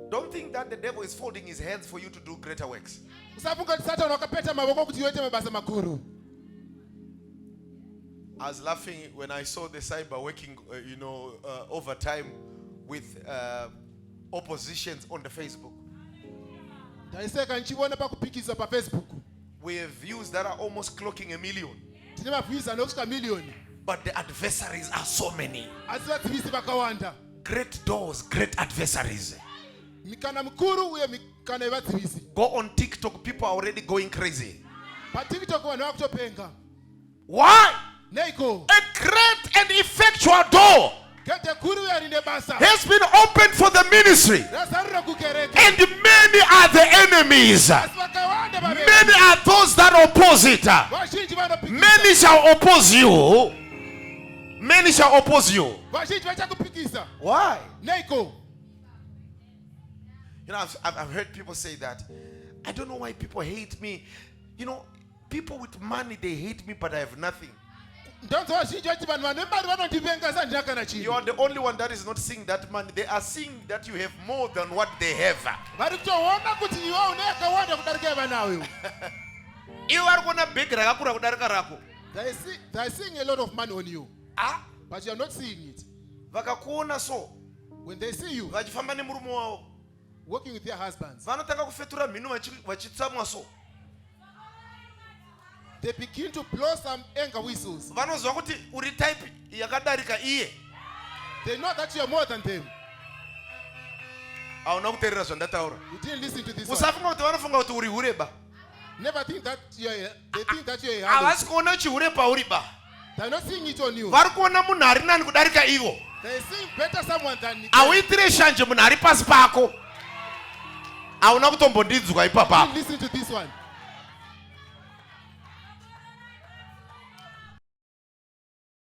Don't think that the devil is folding his hands for you to do greater works. I was laughing when I saw the cyber working, overtime with oppositions on the Facebook. We have views that are almost clocking 1 million. But the adversaries are so many. Great doors, great adversaries. Go on TikTok, people are already going crazy. Why? A great and effectual door has been opened for the ministry, and many are the enemies. Many are those that oppose it. Many shall oppose you. Many shall oppose you. Why? I've heard people say that. I don't know why people hate me. People with money, they hate me, but I have nothing. You are the only one that is not seeing that money. They are seeing that you have more than what they have. You are going to big. They are seeing a lot of money on you. But you are not seeing it. When they see you working with their husbands, they begin to blow some anger whistles. They know that you are more than them. You didn't listen to this one. Never think that you are. They think that you are. They are not seeing it on you. They are seeing better someone than you. Didn't listen to this one.